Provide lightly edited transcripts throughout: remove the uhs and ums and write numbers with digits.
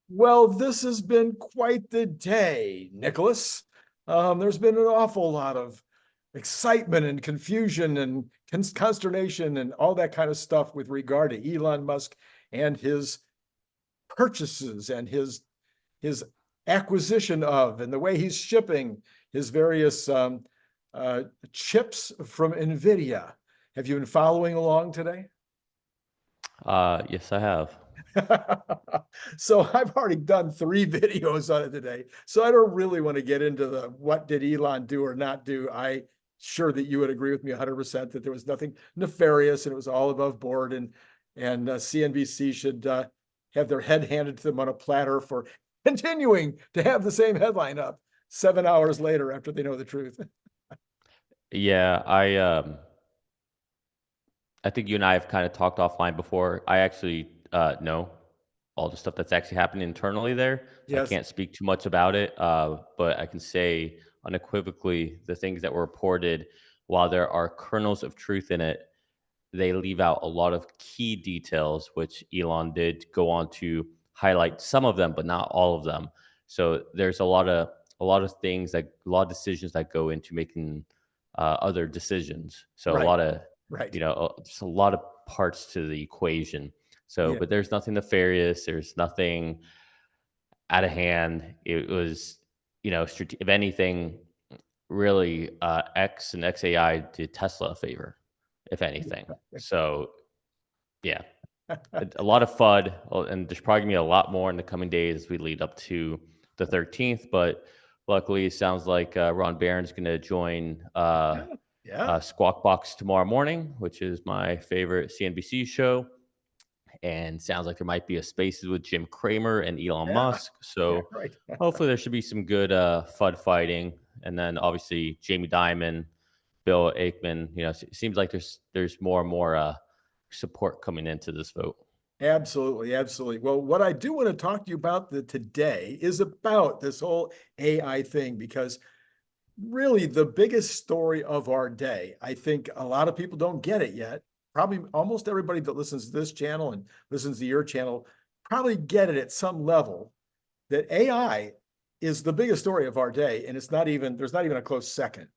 Well, this has been quite the day, Nicholas. There's been an awful lot of excitement and confusion and consternation and all that kind of stuff with regard to Elon Musk and his purchases and his acquisition of and the way he's shipping his various uh, chips from NVIDIA. Have you been following along today? Yes, I have. So I've already done 3 videos on it today. So I don't really want to get into the what did Elon do or not do. I sure that you would agree with me 100% that there was nothing nefarious and it was all above board and CNBC should have their head handed to them on a platter for continuing to have the same headline up 7 hours later after they know the truth. Yeah, I think you and I have kind of talked offline before. I actually know all the stuff that's actually happening internally there, so I Yes, can't speak too much about it. But I can say unequivocally the things that were reported, while there are kernels of truth in it, they leave out a lot of key details, which Elon did go on to highlight some of them, but not all of them. So there's a lot of things, like a lot of decisions that go into making other decisions. So a right, lot of right. just a lot of parts to the equation. So, Yeah. but there's nothing nefarious. There's nothing out of hand. It was, if anything, really, X and XAI did Tesla a favor, if anything. So yeah, a lot of FUD, and there's probably gonna be a lot more in the coming days as we lead up to the 13th. But luckily, it sounds like Ron Barron's gonna join Yeah. Yeah. Squawk Box tomorrow morning, which is my favorite CNBC show. And sounds like there might be a Spaces with Jim Cramer and Elon Yeah. Musk. Yeah. So Right. hopefully there should be some good FUD fighting. And then obviously Jamie Dimon, Bill Aikman. It seems like there's more and more support coming into this vote. Absolutely, absolutely. Well, what I do want to talk to you about today is about this whole AI thing, because really the biggest story of our day, I think a lot of people don't get it yet. Probably almost everybody that listens to this channel and listens to your channel probably get it at some level that AI is the biggest story of our day. And there's not even a close second.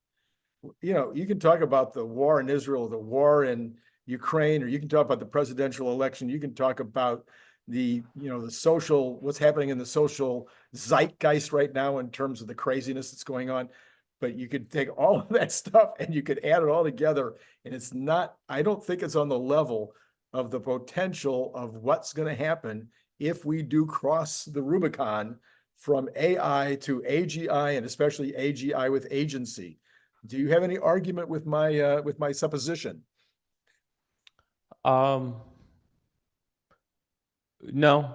You can talk about the war in Israel, the war in Ukraine, or you can talk about the presidential election. You can talk about the social, what's happening in the social zeitgeist right now in terms of the craziness that's going on. But you could take all of that stuff and you could add it all together. And I don't think it's on the level of the potential of what's going to happen if we do cross the Rubicon from AI to AGI, and especially AGI with agency. Do you have any argument with my supposition? Um, no,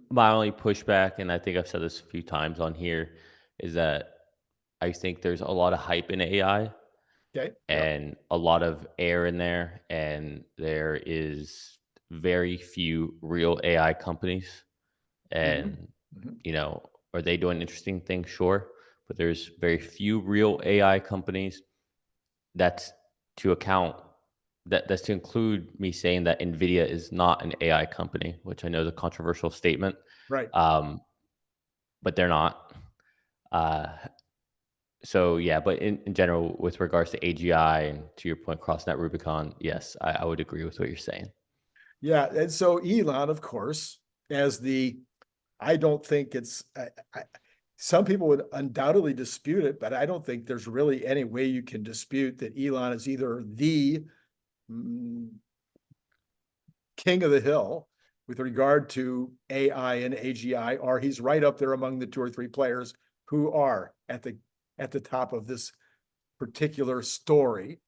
my only pushback, and I think I've said this a few times on here, is that I think there's a lot of hype in AI Okay. Yep. and a lot of air in there, and there is very few real AI companies. Hmm. And Hmm. you know, are they doing interesting things? Sure, but there's very few real AI companies. That's to account that's to include me saying that Nvidia is not an AI company, which I know is a controversial statement, Right. um, but they're not. Uh, so yeah, but in general, with regards to AGI and to your point, crossing that Rubicon, yes, I would agree with what you're saying. Yeah. And so Elon, of course, as the I don't think it's I, some people would undoubtedly dispute it, but I don't think there's really any way you can dispute that Elon is either the mm, king of the hill with regard to AI and AGI, or he's right up there among the two or three players who are at the top of this particular story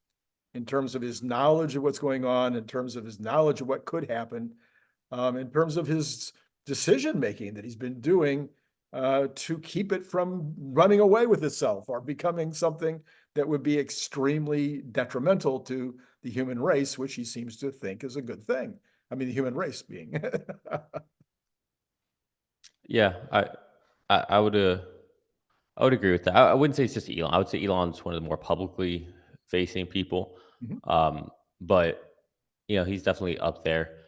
in terms of his knowledge of what's going on, in terms of his knowledge of what could happen, in terms of his decision making that he's been doing to keep it from running away with itself or becoming something that would be extremely detrimental to the human race, which he seems to think is a good thing. I mean, the human race being. Yeah, I would I would agree with that. I wouldn't say it's just Elon. I would say Elon's one of the more publicly facing people, Mhm. but he's definitely up there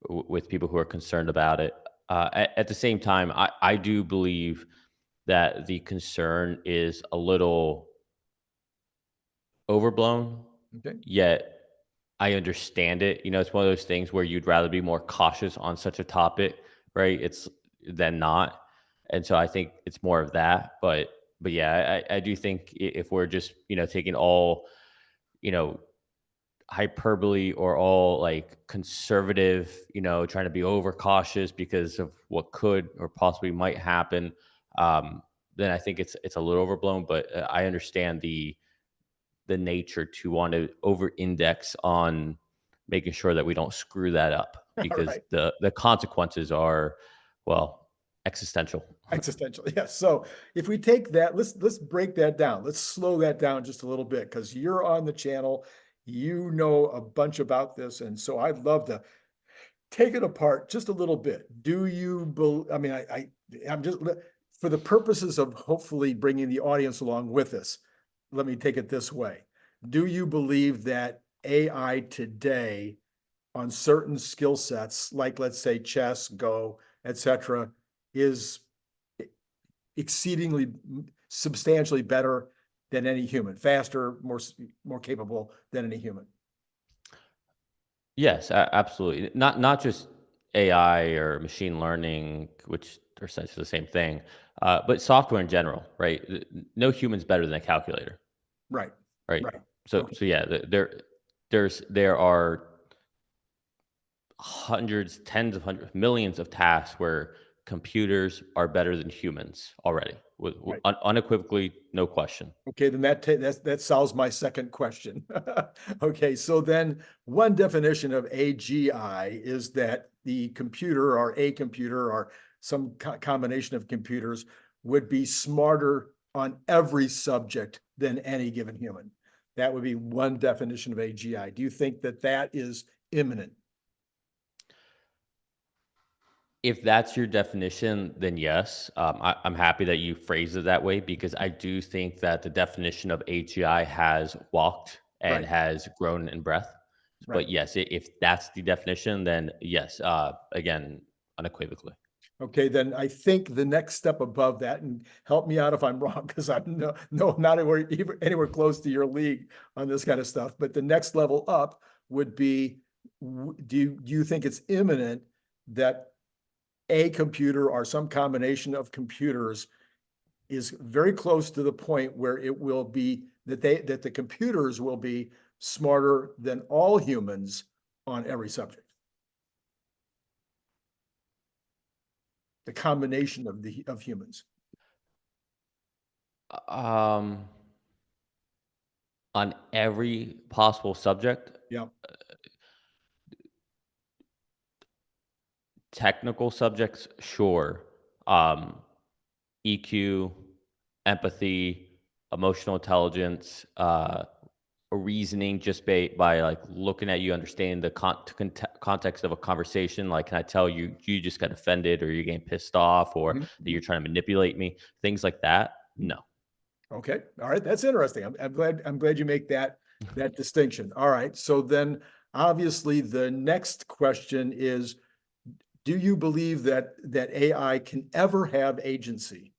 with people who are concerned about it. At the same time, I do believe that the concern is a little overblown, Okay. yet I understand it. It's one of those things where you'd rather be more cautious on such a topic, right? It's than not. And so I think it's more of that. But yeah, I do think if we're just, taking all, you know, hyperbole or all like conservative, trying to be overcautious because of what could or possibly might happen, then I think it's a little overblown. But I understand the nature to want to over index on making sure that we don't screw that up All because right. the consequences are, well, existential. Existential. Yes. So if we take that, let's break that down. Let's slow that down just a little bit because you're on the channel. You know a bunch about this. And so I'd love to take it apart just a little bit. Do you I mean, I'm just for the purposes of hopefully bringing the audience along with us. Let me take it this way. Do you believe that AI today on certain skill sets, like let's say chess, Go, etc., is exceedingly substantially better than any human, faster, more capable than any human? Yes, absolutely. Not just AI or machine learning, which are essentially the same thing, but software in general, right? No human's better than a calculator, Right. right? Right. Okay. So yeah, there are hundreds, tens of hundreds, millions of tasks where computers are better than humans already, Right. unequivocally, no question. Okay, then that solves my second question. Okay, so then one definition of AGI is that the computer or a computer or some combination of computers would be smarter on every subject than any given human. That would be one definition of AGI. Do you think that that is imminent? If that's your definition, then yes. I'm happy that you phrased it that way because I do think that the definition of AGI has walked and Right, has grown in breadth. right. But yes, if that's the definition, then yes, again, unequivocally. Okay, then I think the next step above that, and help me out if I'm wrong, because I'm not anywhere close to your league on this kind of stuff. But the next level up would be, do you think it's imminent that a computer or some combination of computers is very close to the point where it will be that the computers will be smarter than all humans on every subject? The combination of humans. Um, on every possible subject, Yeah. technical subjects, sure. Um, EQ, empathy, emotional intelligence, reasoning just by like looking at you, understanding the context of a conversation. Like, can I tell you just got offended, or you're getting pissed off, or Mhm. that you're trying to manipulate me? Things like that. Mhm. No. Okay. All right. That's interesting. I'm glad you make that distinction. All right. So then obviously the next question is, do you believe that AI can ever have agency?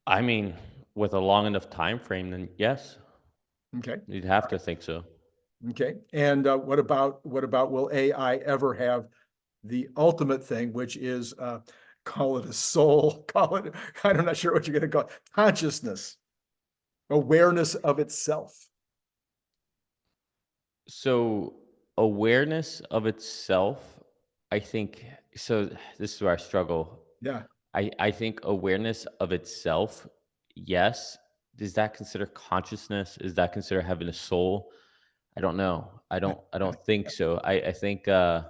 I mean, with a long enough time frame, then yes, Okay. you'd have to think so. Okay. And what about will AI ever have the ultimate thing, which is call it a soul, call it, I'm not sure what you're going to call it, consciousness, awareness of itself. So awareness of itself, I think. So this is where I struggle. Yeah. I think awareness of itself, yes. Does that consider consciousness? Is that consider having a soul? I don't know. I don't think so. I think I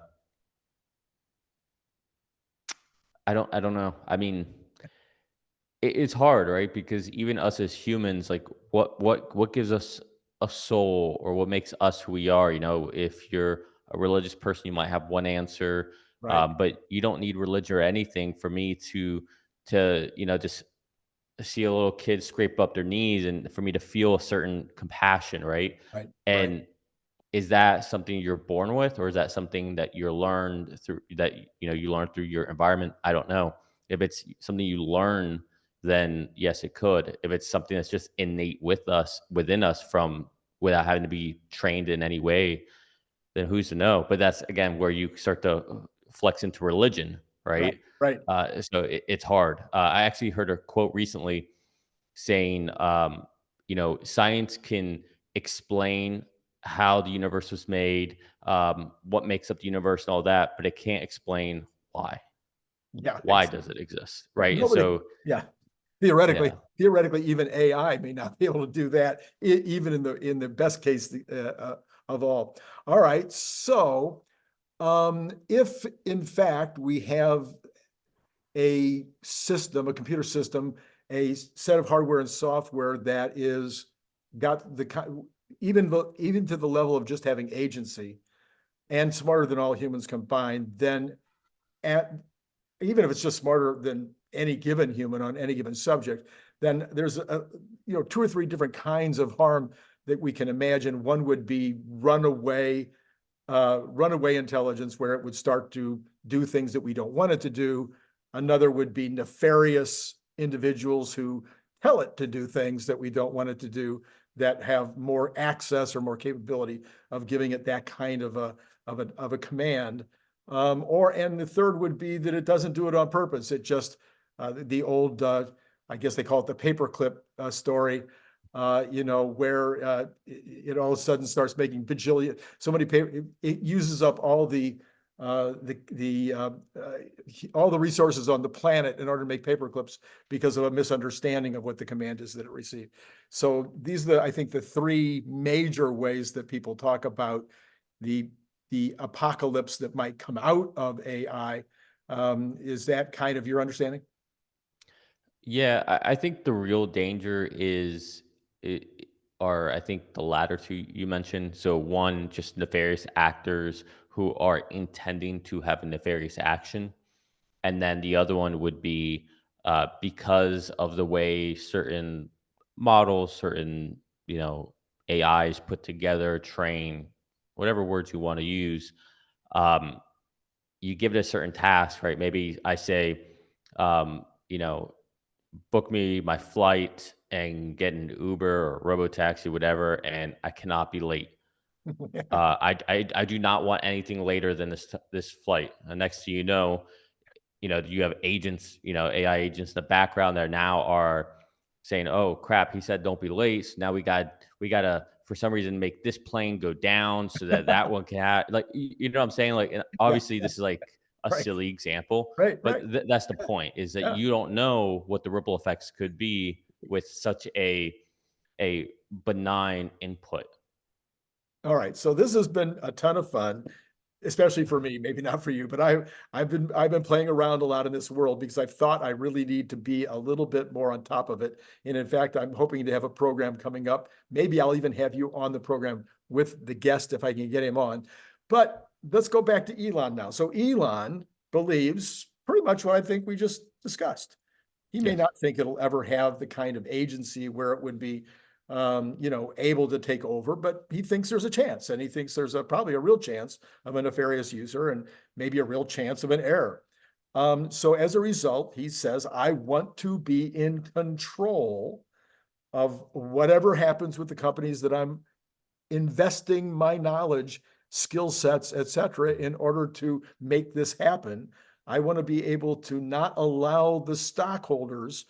don't know. I mean, it's hard, right? Because even us as humans, like what gives us a soul, or what makes us who we are? If you're a religious person, you might have one answer, Right. but you don't need religion or anything for me to just see a little kid scrape up their knees and for me to feel a certain compassion, right? Right. Right. And is that something you're born with, or is that something that you're learned through that you learn through your environment? I don't know. If it's something you learn, then yes, it could. If it's something that's just innate within us from without having to be trained in any way, then who's to know? But that's again where you start to flex into religion, Right, right? right. So it's hard. I actually heard a quote recently saying, science can explain how the universe was made, what makes up the universe, and all that, but it can't explain why. Yeah, Why does exactly. it exist, Right. right? And Nobody, so, yeah. Theoretically, yeah, theoretically, even AI may not be able to do that, even in the best case of all. All right. So, if in fact we have a system, a computer system, a set of hardware and software that is got even to the level of just having agency and smarter than all humans combined, then at even if it's just smarter than any given human on any given subject, then there's two or three different kinds of harm that we can imagine. One would be runaway intelligence, where it would start to do things that we don't want it to do. Another would be nefarious individuals who tell it to do things that we don't want it to do, that have more access or more capability of giving it that kind of a command. And the third would be that it doesn't do it on purpose. It just the old I guess they call it the paperclip story, where it all of a sudden starts making bajillion, so many paper, it uses up all the resources on the planet in order to make paper clips because of a misunderstanding of what the command is that it received. So these are I think the three major ways that people talk about the the apocalypse that might come out of AI. Is that kind of your understanding? yeah, I think the real danger i- are I think the latter two you mentioned. So one, just nefarious actors who are intending to have a nefarious action. And then the other one would be because of the way certain models, certain AIs put together, train, whatever words you want to use. Um, you give it a certain task, right? Maybe I say, um, you know, book me my flight and get an Uber or robo taxi, whatever, and I cannot be late. I do not want anything later than this flight. And next thing you have agents, AI agents in the background that now are saying, "Oh crap, he said don't be late." So now we gotta for some reason make this plane go down so that one can like you know what I'm saying? Like, and Yeah, obviously yeah, this is like a right, silly example, right, but right. that's the point is that Yeah. you don't know what the ripple effects could be with such a benign input. All right. So this has been a ton of fun, especially for me, maybe not for you, but I've been playing around a lot in this world because I've thought I really need to be a little bit more on top of it. And in fact, I'm hoping to have a program coming up. Maybe I'll even have you on the program with the guest if I can get him on. But let's go back to Elon now. So Elon believes pretty much what I think we just discussed. He may Yes. not think it'll ever have the kind of agency where it would be, able to take over, but he thinks there's a chance, and he thinks there's probably a real chance of a nefarious user, and maybe a real chance of an error. So as a result, he says, I want to be in control of whatever happens with the companies that I'm investing my knowledge, skill sets, et cetera, in order to make this happen. I want to be able to not allow the stockholders,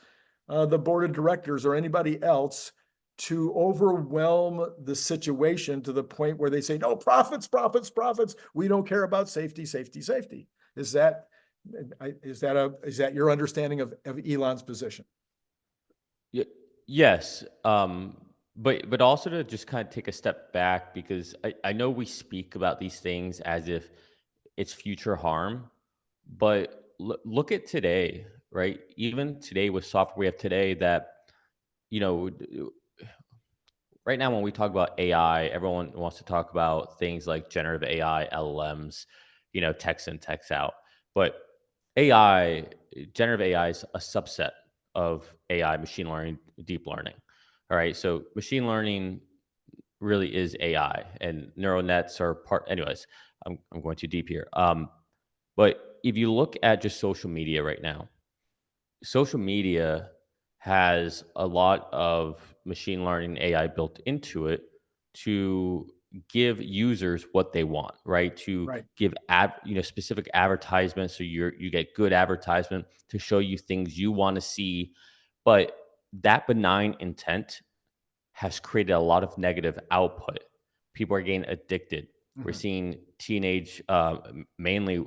the board of directors, or anybody else to overwhelm the situation to the point where they say, no, profits, profits, profits. We don't care about safety, safety, safety. Is that is that your understanding of Elon's position? Yes, but also to just kind of take a step back because I know we speak about these things as if it's future harm, but look at today, right? Even today with software we have today that you know d- right now when we talk about AI, everyone wants to talk about things like generative AI, LLMs, text in, text out, but AI, generative AI is a subset of AI, machine learning, deep learning. All right. So machine learning really is AI, and neural nets are part. Anyways, I'm going too deep here. But if you look at just social media right now, social media has a lot of machine learning AI built into it to give users what they want, right? To Right. give specific advertisements, so you get good advertisement to show you things you want to see. But that benign intent has created a lot of negative output. People are getting addicted. We're Mhm. seeing teenage, mainly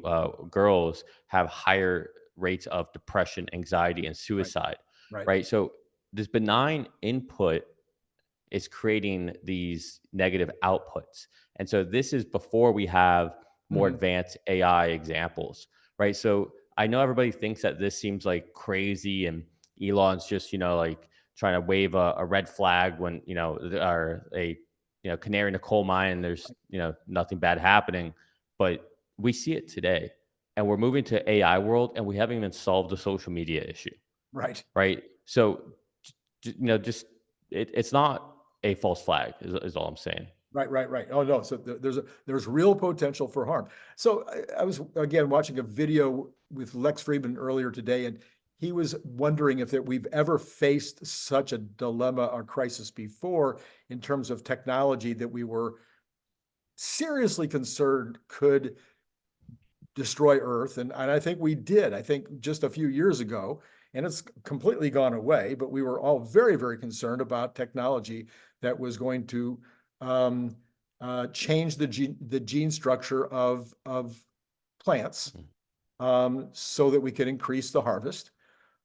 girls, have higher rates of depression, anxiety, and Right. suicide. Right. Right. So this benign input is creating these negative outputs. And so this is before we have more Mhm. advanced AI examples, right? So I know everybody thinks that this seems like crazy and Elon's just, like trying to wave a red flag when, or a, canary in a coal mine and there's, nothing bad happening. But we see it today and we're moving to AI world and we haven't even solved the social media issue, Right. right? So, just it's not a false flag is all I'm saying. Right, right, right. Oh, no. So there's real potential for harm. So I was again watching a video with Lex Friedman earlier today, and he was wondering if that we've ever faced such a dilemma or crisis before in terms of technology that we were seriously concerned could destroy Earth. And I think we did. I think just a few years ago, and it's completely gone away, but we were all very, very concerned about technology that was going to um, change the gene structure of plants Mhm. so that we could increase the harvest.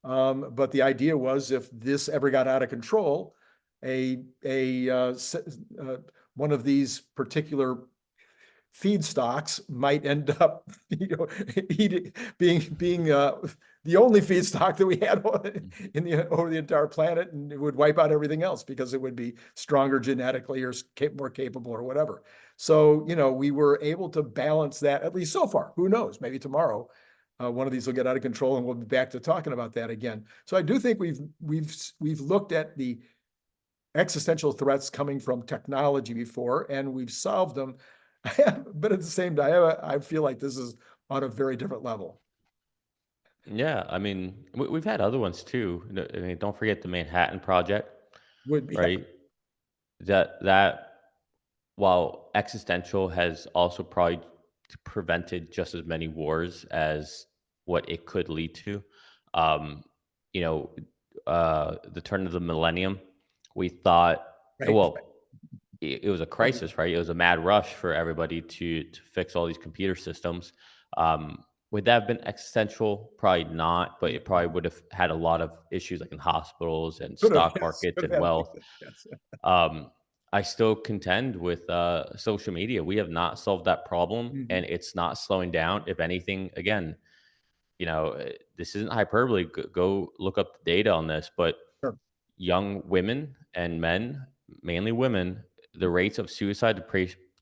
But the idea was if this ever got out of control, a one of these particular feedstocks might end up, eating, being the only feedstock that we had in the over the entire planet, and it would wipe out everything else because it would be stronger genetically or more capable or whatever. So we were able to balance that at least so far. Who knows? Maybe tomorrow. One of these will get out of control, and we'll be back to talking about that again. So I do think we've looked at the existential threats coming from technology before, and we've solved them. But at the same time, I feel like this is on a very different level. Yeah, I mean, we've had other ones too. I mean, don't forget the Manhattan Project, Would be, yeah, right? That while existential has also probably prevented just as many wars as what it could lead to. Um, you know, the turn of the millennium, we thought, right. well, it was a crisis, right? It was a mad rush for everybody to fix all these computer systems. Would that have been existential? Probably not, but it probably would have had a lot of issues like in hospitals and Could have, stock yes, markets could and have, wealth. yes. Um, I still contend with social media. We have not solved that problem, Mhm. and it's not slowing down. If anything, again, this isn't hyperbole. Go look up the data on this, but Sure. young women and men, mainly women, the rates of suicide,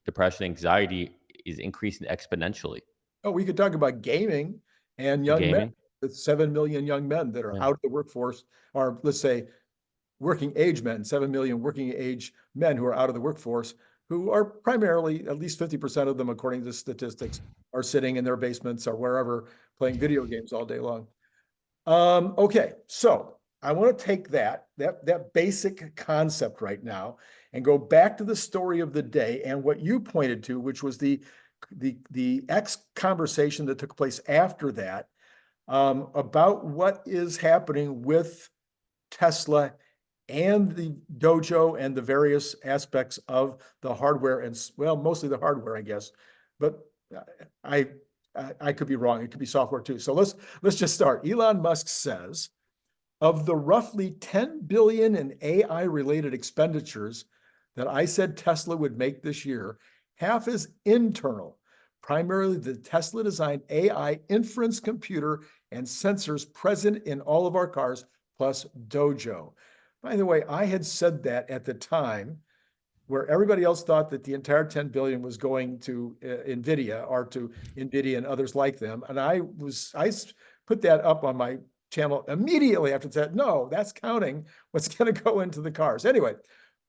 depression, anxiety is increasing exponentially. Oh, we could talk about gaming and young men. Gaming, With 7 million young men that are yeah, out of the workforce, or let's say working age men, 7 million working age men who are out of the workforce, who are primarily, at least 50% of them, according to statistics, are sitting in their basements or wherever playing video games all day long. Okay, so I want to take that basic concept right now and go back to the story of the day and what you pointed to, which was the X conversation that took place after that, about what is happening with Tesla and the dojo and the various aspects of the hardware and, well, mostly the hardware, I guess. But I I could be wrong. It could be software too. So let's just start. Elon Musk says of the roughly 10 billion in AI related expenditures that I said Tesla would make this year, half is internal, primarily the Tesla designed AI inference computer and sensors present in all of our cars, plus Dojo. By the way, I had said that at the time where everybody else thought that the entire 10 billion was going to Nvidia or to Nvidia and others like them. And I put that up on my channel immediately after that. No, that's counting what's going to go into the cars. Anyway,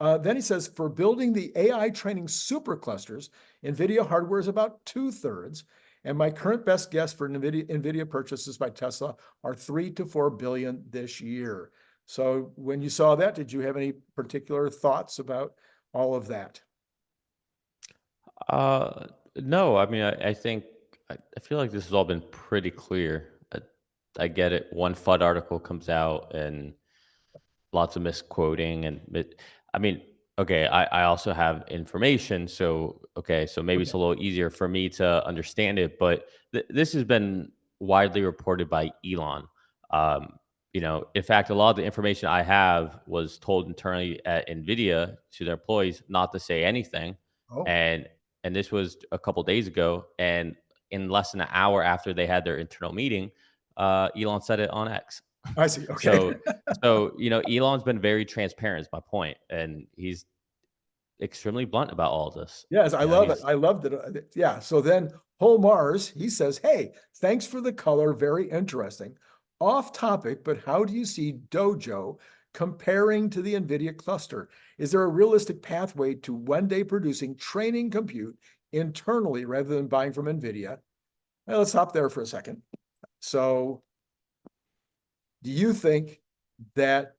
Then he says, for building the AI training superclusters, NVIDIA hardware is about 2/3. And my current best guess for NVIDIA purchases by Tesla are 3 to 4 billion this year. So when you saw that, did you have any particular thoughts about all of that? No, I mean, I think I feel like this has all been pretty clear. I get it. One FUD article comes out and lots of misquoting I mean, okay, I also have information, so okay, so maybe Okay. it's a little easier for me to understand it, but this has been widely reported by Elon. Um, in fact, a lot of the information I have was told internally at Nvidia to their employees not to say anything, Oh, and this was a couple days ago, and in less than an hour after they had their internal meeting, Elon said it on X. I see. Okay. So Elon's been very transparent is my point, and he's extremely blunt about all of this. Yes, I You know, love it. he's I loved it. Yeah. So then Whole Mars, he says, hey, thanks for the color. Very interesting. Off topic, but how do you see Dojo comparing to the NVIDIA cluster? Is there a realistic pathway to one day producing training compute internally rather than buying from NVIDIA? Well, let's hop there for a second. So, do you think that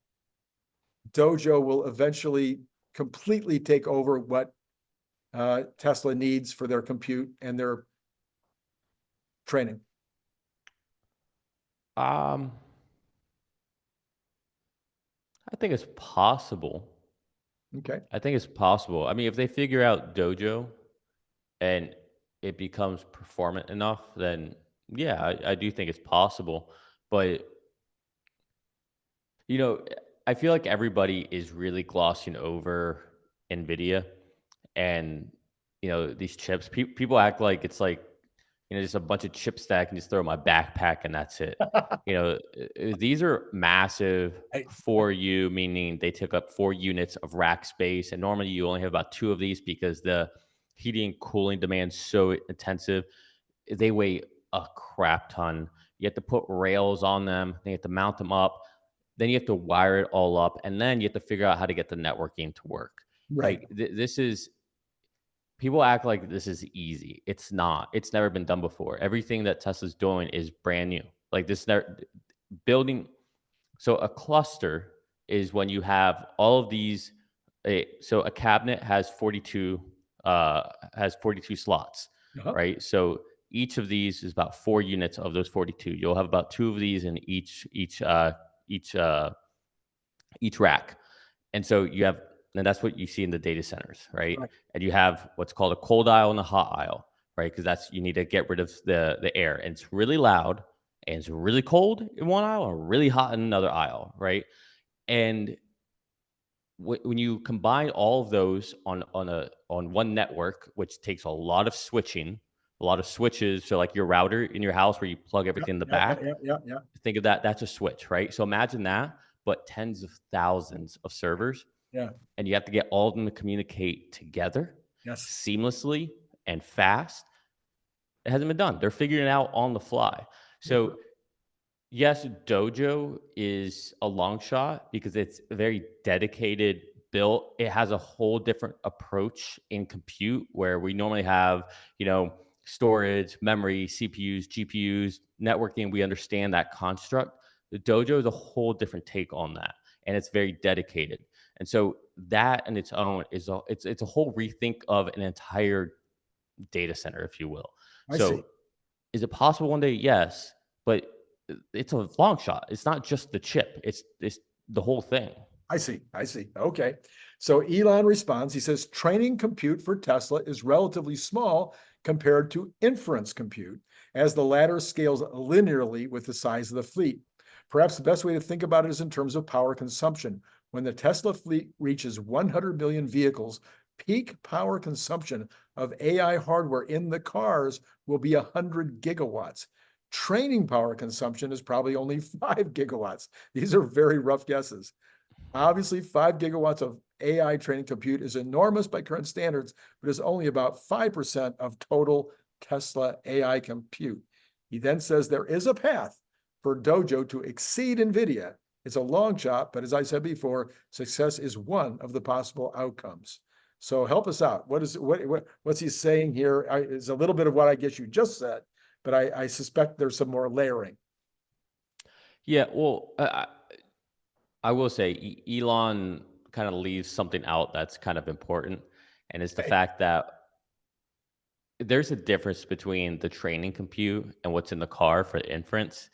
Dojo will eventually completely take over what Tesla needs for their compute and their training? um I think it's possible. Okay. I think it's possible. I mean, if they figure out Dojo and it becomes performant enough, then yeah, I do think it's possible. But you know, I feel like everybody is really glossing over Nvidia and these chips. People act like it's like just a bunch of chip stack and just throw in my backpack and that's it. These are massive I, for you, meaning they took up 4 units of rack space, and normally you only have about two of these because the heating and cooling demand is so intensive. They weigh a crap ton. You have to put rails on them. Then you have to mount them up. Then you have to wire it all up, and then you have to figure out how to get the networking to work. right. Like this is people act like this is easy. It's not. It's never been done before. Everything that Tesla's doing is brand new. Like this never building. So a cluster is when you have all of these. So a cabinet has 42 slots, Uh-huh. right? So each of these is about 4 units of those 42. You'll have about two of these in each each rack. And so and that's what you see in the data centers, right? Right. And you have what's called a cold aisle and a hot aisle, right? Because you need to get rid of the air. And it's really loud and it's really cold in one aisle and really hot in another aisle, right? And when you combine all of those on one network, which takes a lot of switching, a lot of switches, so like your router in your house where you plug Yeah. everything in the Yeah. Yeah. back, Yeah. Yeah. Yeah. think of that. That's a switch, right? So imagine that, but tens of thousands of servers, Yeah. and you have to get all of them to communicate together Yes. seamlessly and fast. It hasn't been done. They're figuring it out on the fly. Okay. So yes, Dojo is a long shot because it's very dedicated built. It has a whole different approach in compute where we normally have, storage, memory, CPUs, GPUs, networking. We understand that construct. The Dojo is a whole different take on that, and it's very dedicated. And so that in its own it's a whole rethink of an entire data center, if you will. I see. So is it possible one day? Yes, but it's a long shot. It's not just the chip. It's the whole thing. I see. I see. Okay. So Elon responds. He says training compute for Tesla is relatively small compared to inference compute, as the latter scales linearly with the size of the fleet. Perhaps the best way to think about it is in terms of power consumption. When the Tesla fleet reaches 100 million vehicles, peak power consumption of AI hardware in the cars will be 100 gigawatts. Training power consumption is probably only 5 gigawatts. These are very rough guesses. Obviously, 5 gigawatts of AI training compute is enormous by current standards, but is only about 5% of total Tesla AI compute. He then says there is a path for Dojo to exceed NVIDIA It's a long shot, but as I said before, success is one of the possible outcomes. So help us out. What's he saying here? It's a little bit of what I guess you just said, but I suspect there's some more layering. Yeah, well, I will say Elon kind of leaves something out that's kind of important, and it's the Okay, fact that there's a difference between the training compute and what's in the car for inference.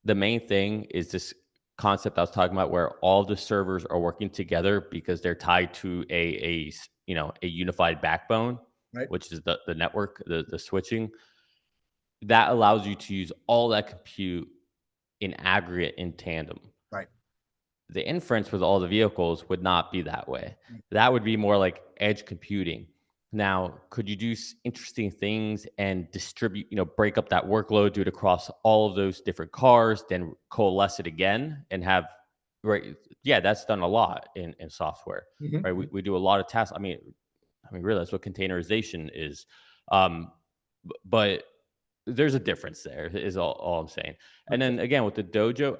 The main thing is this concept I was talking about where all the servers are working together because they're tied to a unified backbone, right, which is the network, the switching. That allows you to use all that compute in aggregate in tandem. right, The inference with all the vehicles would not be that way. That would be more like edge computing. Now, could you do interesting things and distribute, break up that workload, do it across all of those different cars, then coalesce it again and have, right? Yeah, that's done a lot in software, right? We, mhm, we do a lot of tasks. I mean, really, that's what containerization is. But there's a difference there, is all I'm saying. And okay, then again, with the dojo,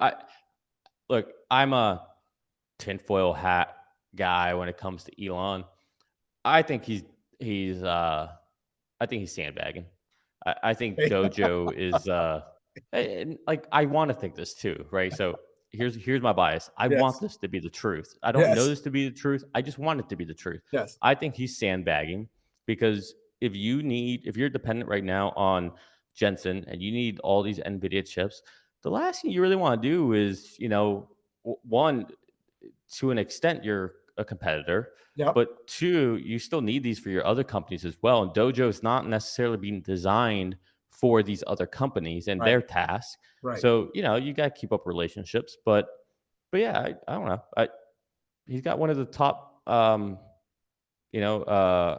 look, I'm a tinfoil hat guy when it comes to Elon. I think he's I think he's sandbagging. I think okay, Dojo is and like I want to think this too, right? So here's my bias. I want yes, this to be the truth. I don't know yes, this to be the truth. I just want it to be the truth. yes, I think he's sandbagging because if you're dependent right now on Jensen and you need all these Nvidia chips, the last thing you really want to do is, one, to an extent, you're a competitor, yep, but two, you still need these for your other companies as well. And Dojo is not necessarily being designed for these other companies and right, their tasks. right. So, you got to keep up relationships. But yeah, I don't know. He's got one of the top, you know, uh,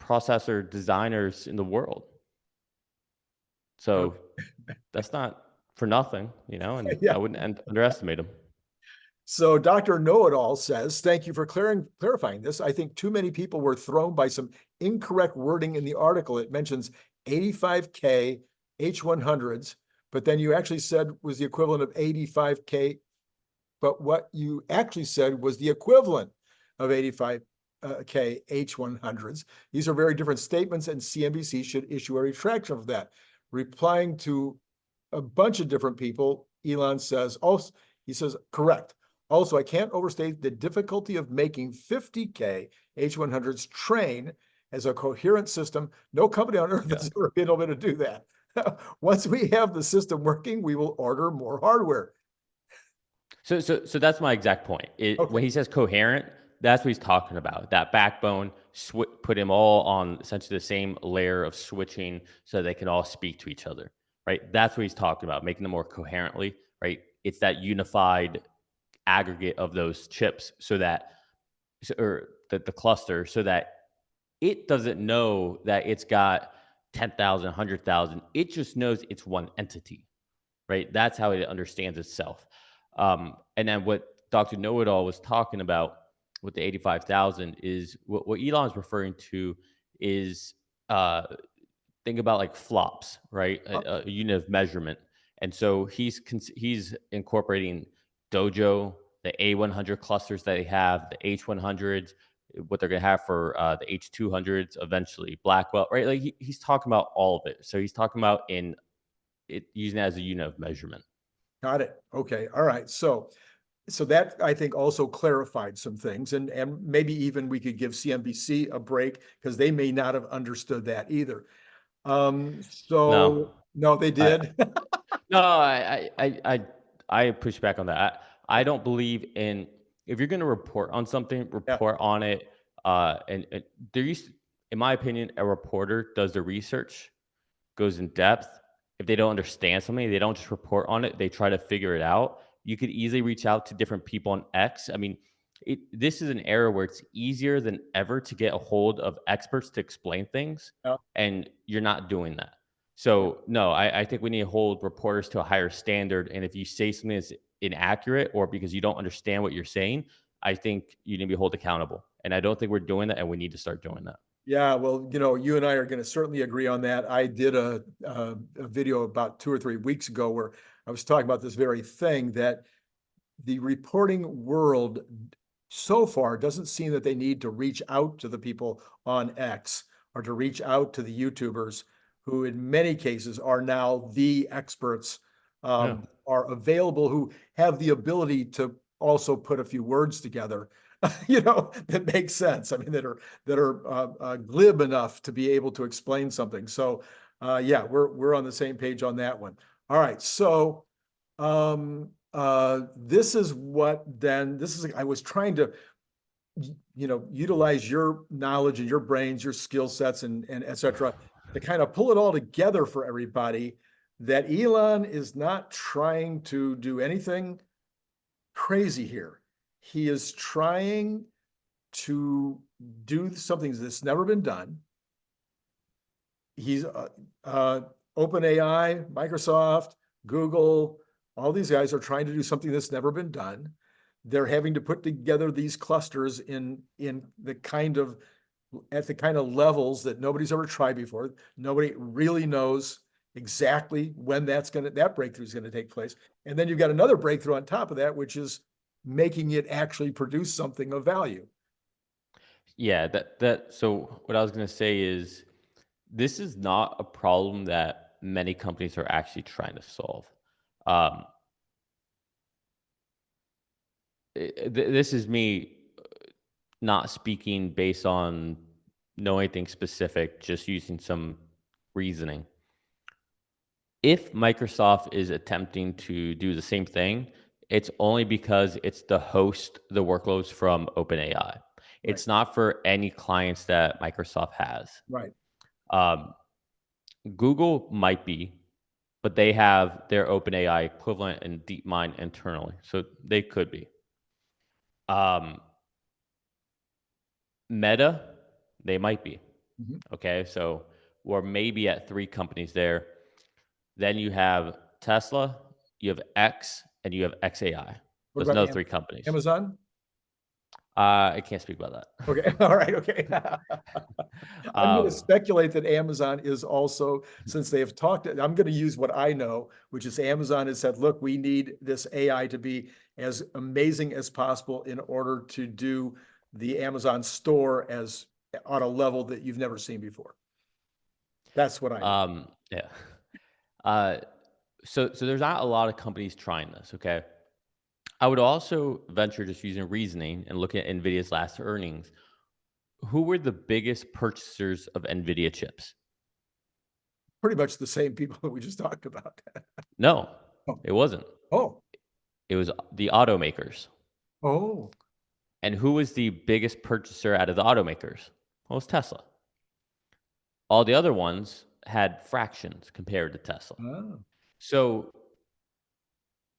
processor designers in the world. Okay. So that's not for nothing, and Yeah. I wouldn't underestimate him. So Dr. Know-it-all says, thank you for clarifying this. I think too many people were thrown by some incorrect wording in the article. It mentions 85K H100s, but then you actually said was the equivalent of 85K, but what you actually said was the equivalent of 85K H100s. These are very different statements, and CNBC should issue a retraction of that. Replying to a bunch of different people, Elon says, also, he says, correct. Also, I can't overstate the difficulty of making 50K H100s train as a coherent system. No company on earth Yeah. has ever been able to do that. Once we have the system working, we will order more hardware. So that's my exact point. Okay, When he says coherent, that's what he's talking about. That backbone, put them all on essentially the same layer of switching, so they can all speak to each other, right? That's what he's talking about, making them more coherently, right? It's that unified aggregate of those chips, or the cluster, so that it doesn't know that it's got 10,000, 100,000. It just knows it's one entity, right? That's how it understands itself. And then what Dr. Know It All was talking about with the 85,000 is what Elon's referring to is uh, think about like flops, right? A unit of measurement. And so he's incorporating Dojo, the A100 clusters that they have, the H100s, what they're going to have for the H200s, eventually Blackwell, right? Like he's talking about all of it. So he's talking about using it as a unit of measurement. got it. Okay, all right. So that I think also clarified some things, and maybe even we could give CNBC a break because they may not have understood that either. No, So no, they I did. no, I push back on that. I don't believe in, if you're going to report on something, Yeah, report on it. And there used, in my opinion, a reporter does the research, goes in depth. If they don't understand something, they don't just report on it. They try to figure it out. You could easily reach out to different people on X. I mean, this is an era where it's easier than ever to get a hold of experts to explain things, yeah, and you're not doing that. yeah. So no, I think we need to hold reporters to a higher standard. And if you say something that's inaccurate or because you don't understand what you're saying, I think you need to be held accountable. And I don't think we're doing that, and we need to start doing that. Yeah, well, you and I are going to certainly agree on that. I did a video about 2 or 3 weeks ago where I was talking about this very thing, that the reporting world so far doesn't seem that they need to reach out to the people on X or to reach out to the YouTubers who in many cases are now the experts, Yeah. are available, who have the ability to also put a few words together, that make sense. I mean, that are glib enough to be able to explain something. So, yeah, we're on the same page on that one. All right, so this is I was trying to utilize your knowledge and your brains, your skill sets, and et cetera, to kind of pull it all together for everybody, that Elon is not trying to do anything crazy here. He is trying to do something that's never been done. He's OpenAI, Microsoft, Google, all these guys are trying to do something that's never been done. They're having to put together these clusters in the kind of at the kind of levels that nobody's ever tried before. Nobody really knows exactly when that breakthrough is going to take place. And then you've got another breakthrough on top of that, which is making it actually produce something of value. Yeah, so what I was gonna say is this is not a problem that many companies are actually trying to solve. Um, this is me not speaking based on know anything specific, just using some reasoning. If Microsoft is attempting to do the same thing, it's only because it's to host the workloads from OpenAI. Right, It's not for any clients that Microsoft has. right. Um, Google might be, but they have their OpenAI equivalent in DeepMind internally, so they could be. Um, Meta, they might be. Mhm. Okay, so we're maybe at three companies there. Then you have Tesla, you have X, and you have XAI. What Those about another three companies. Amazon? I can't speak about Okay, that. all right, okay. I'm going to um, speculate that Amazon is also, since they have talked, I'm going to use what I know, which is Amazon has said, look, we need this AI to be as amazing as possible in order to do the Amazon store as on a level that you've never seen before. That's what I know. yeah. Uh, so there's not a lot of companies trying this. Okay, I would also venture just using reasoning and looking at Nvidia's last earnings. Who were the biggest purchasers of Nvidia chips? Pretty much the same people that we just talked about. No, Oh, it wasn't. oh, It was the automakers. oh, And who was the biggest purchaser out of the automakers? Well, it was Tesla. All the other ones had fractions compared to Tesla. oh, So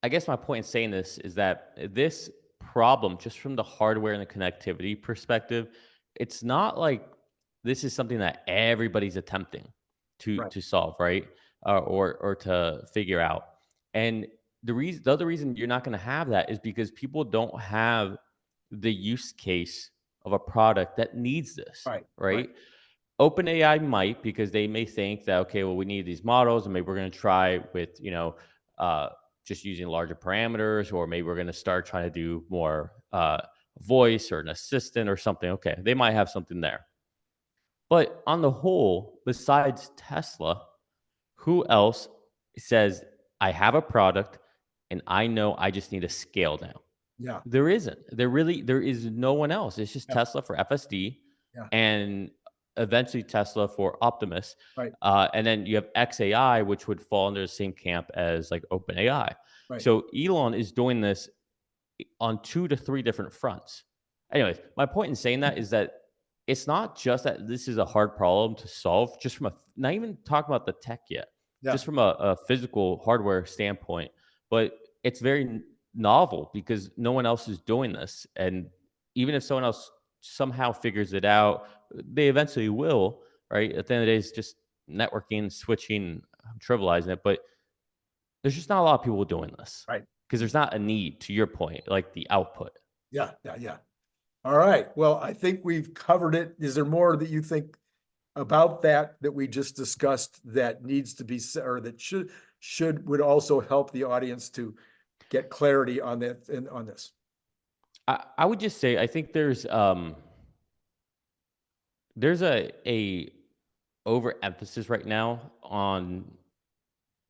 I guess my point in saying this is that this problem, just from the hardware and the connectivity perspective, it's not like this is something that everybody's attempting right, to solve, right? Or to figure out. And the other reason you're not going to have that is because people don't have the use case of a product that needs this, right, right, right? OpenAI might because they may think that okay, well, we need these models, and maybe we're going to try with uh, just using larger parameters, or maybe we're going to start trying to do more voice or an assistant or something. Okay, they might have something there, but on the whole, besides Tesla, who else says I have a product and I know I just need to scale down? yeah, There isn't. There is no one else. It's just yeah, Tesla for FSD yeah, and eventually Tesla for Optimus. right, And then you have XAI, which would fall under the same camp as like OpenAI. right, So Elon is doing this on 2 to 3 different fronts. Anyways, my point in saying that is that it's not just that this is a hard problem to solve, just from a not even talking about the tech yet, yeah, just from a physical hardware standpoint, but it's very novel because no one else is doing this. And even if someone else somehow figures it out, they eventually will, right? At the end of the day, it's just networking, switching, I'm trivializing it, but there's just not a lot of people doing this right. because there's not a need, to your point, like the output. Yeah, yeah, yeah. All right. Well, I think we've covered it. Is there more that you think about that we just discussed that needs to be said or that would also help the audience to get clarity on that on this? I would just say I think there's a overemphasis right now on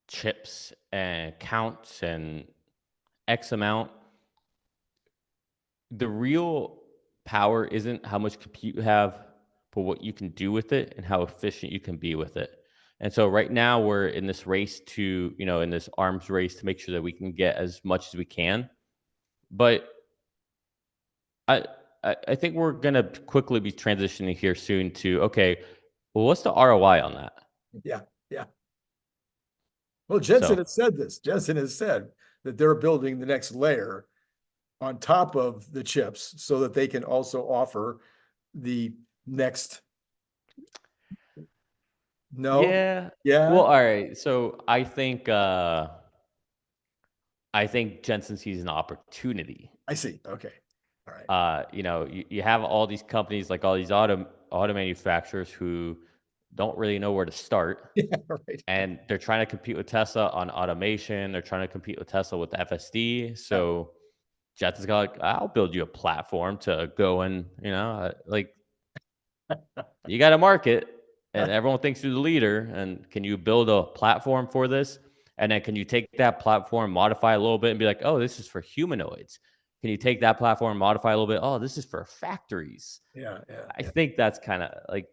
chips and counts and X amount. The real power isn't how much compute you have, but what you can do with it and how efficient you can be with it. And so right now we're in this race to, in this arms race to make sure that we can get as much as we can. But I I think we're gonna quickly be transitioning here soon to, okay, well, what's the ROI on that? Yeah, yeah. Well, Jensen So has said this. Jensen has said that they're building the next layer on top of the chips so that they can also offer the next. No, yeah. Well, yeah, all right. So I think Jensen sees an opportunity. I see. Okay. All right. You have all these companies, like all these auto manufacturers, who don't really know where to start, Yeah, right. and they're trying to compete with Tesla on automation. They're trying to compete with Tesla with FSD. Yeah. So Jetson's got like, I'll build you a platform to go and like, you got to market, and everyone thinks you're the leader. And can you build a platform for this? And then can you take that platform, modify a little bit, and be like, oh, this is for humanoids? Can you take that platform, modify a little bit? Oh, this is for factories. Yeah, yeah, I yeah. think that's kind of like,